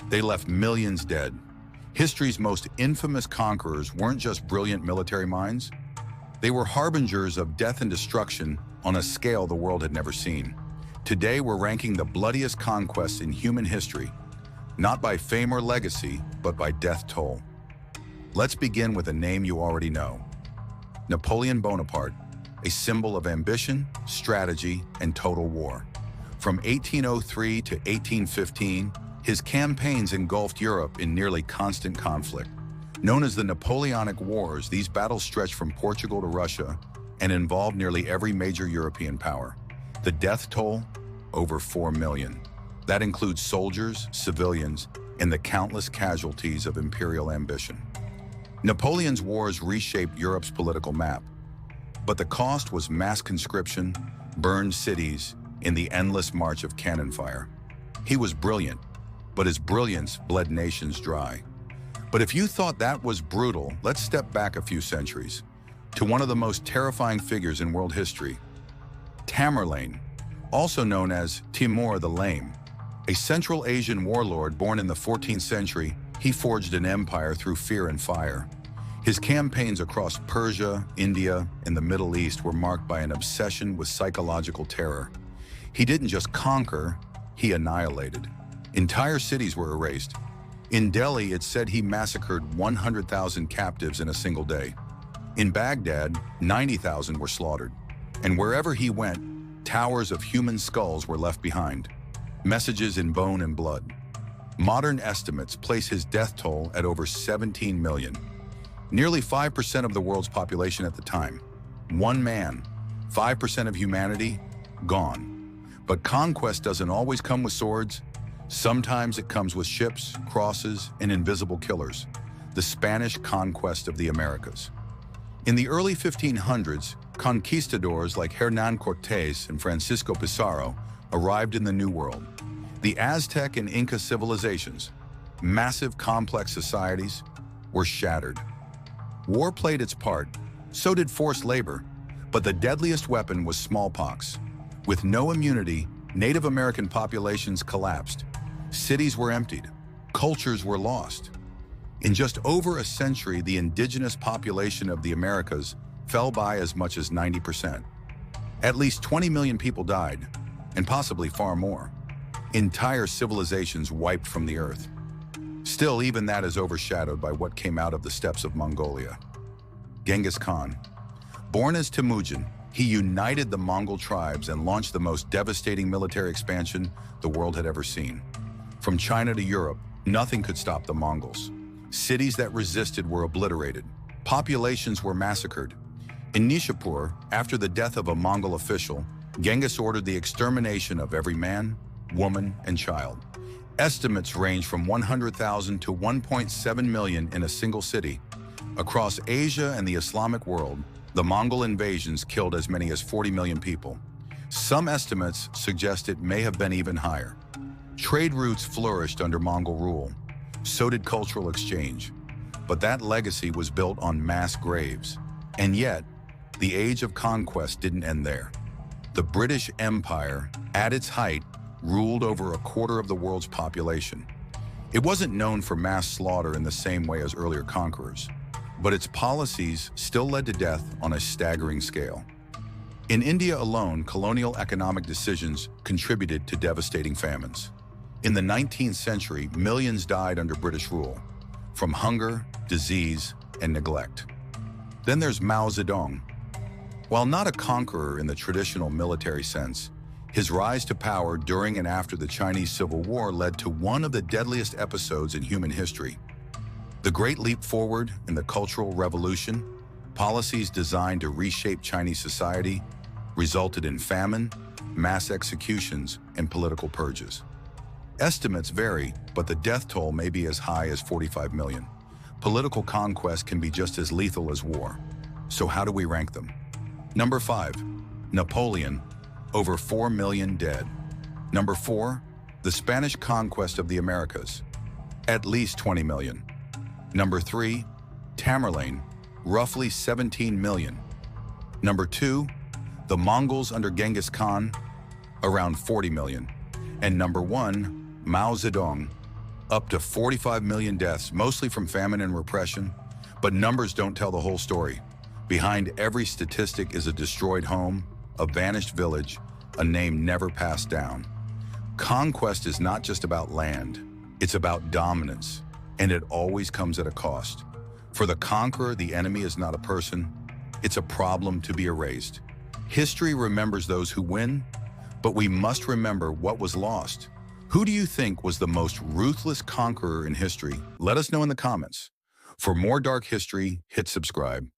They left millions dead. History's most infamous conquerors weren't just brilliant military minds. They were harbingers of death and destruction on a scale the world had never seen. Today, we're ranking the bloodiest conquests in human history, not by fame or legacy, but by death toll. Let's begin with a name you already know. Napoleon Bonaparte, a symbol of ambition, strategy, and total war. From 1803 to 1815, his campaigns engulfed Europe in nearly constant conflict. Known as the Napoleonic Wars, these battles stretched from Portugal to Russia and involved nearly every major European power. The death toll? Over 4 million. That includes soldiers, civilians, and the countless casualties of imperial ambition. Napoleon's wars reshaped Europe's political map, but the cost was mass conscription, burned cities, and the endless march of cannon fire. He was brilliant, but his brilliance bled nations dry. But if you thought that was brutal, let's step back a few centuries to one of the most terrifying figures in world history, Tamerlane, also known as Timur the Lame. A Central Asian warlord born in the 14th century, he forged an empire through fear and fire. His campaigns across Persia, India, and the Middle East were marked by an obsession with psychological terror. He didn't just conquer, he annihilated. Entire cities were erased. In Delhi, it's said he massacred 100,000 captives in a single day. In Baghdad, 90,000 were slaughtered. And wherever he went, towers of human skulls were left behind, messages in bone and blood. Modern estimates place his death toll at over 17 million. Nearly 5% of the world's population at the time. One man, 5% of humanity, gone. But conquest doesn't always come with swords. Sometimes it comes with ships, crosses, and invisible killers. The Spanish conquest of the Americas. In the early 1500s, conquistadors like Hernán Cortés and Francisco Pizarro arrived in the New World. The Aztec and Inca civilizations, massive complex societies, were shattered. War played its part, so did forced labor, but the deadliest weapon was smallpox. With no immunity, Native American populations collapsed. Cities were emptied. Cultures were lost. In just over a century, the indigenous population of the Americas fell by as much as 90%. At least 20 million people died, and possibly far more. Entire civilizations wiped from the earth. Still, even that is overshadowed by what came out of the steppes of Mongolia. Genghis Khan. Born as Temujin, he united the Mongol tribes and launched the most devastating military expansion the world had ever seen. From China to Europe, nothing could stop the Mongols. Cities that resisted were obliterated. Populations were massacred. In Nishapur, after the death of a Mongol official, Genghis ordered the extermination of every man, woman, and child. Estimates range from 100,000 to 1.7 million in a single city. Across Asia and the Islamic world, the Mongol invasions killed as many as 40 million people. Some estimates suggest it may have been even higher. Trade routes flourished under Mongol rule. So did cultural exchange. But that legacy was built on mass graves. And yet, the age of conquest didn't end there. The British Empire, at its height, ruled over a quarter of the world's population. It wasn't known for mass slaughter in the same way as earlier conquerors, but its policies still led to death on a staggering scale. In India alone, colonial economic decisions contributed to devastating famines. In the 19th century, millions died under British rule, from hunger, disease, and neglect. Then there's Mao Zedong. While not a conqueror in the traditional military sense, his rise to power during and after the Chinese Civil War led to one of the deadliest episodes in human history. The Great Leap Forward and the Cultural Revolution, policies designed to reshape Chinese society, resulted in famine, mass executions, and political purges. Estimates vary, but the death toll may be as high as 45 million. Political conquest can be just as lethal as war. So how do we rank them? Number 5, Napoleon, over 4 million dead. Number 4, the Spanish conquest of the Americas, at least 20 million. Number 3, Tamerlane, roughly 17 million. Number 2, the Mongols under Genghis Khan, around 40 million. And number 1, Mao Zedong, Up to 45 million deaths, mostly from famine and repression. But numbers don't tell the whole story. Behind every statistic is a destroyed home, a vanished village, a name never passed down. Conquest is not just about land, it's about dominance, and it always comes at a cost. For the conqueror, the enemy is not a person, it's a problem to be erased. History remembers those who win, but we must remember what was lost. Who do you think was the most ruthless conqueror in history? Let us know in the comments. For more dark history, hit subscribe.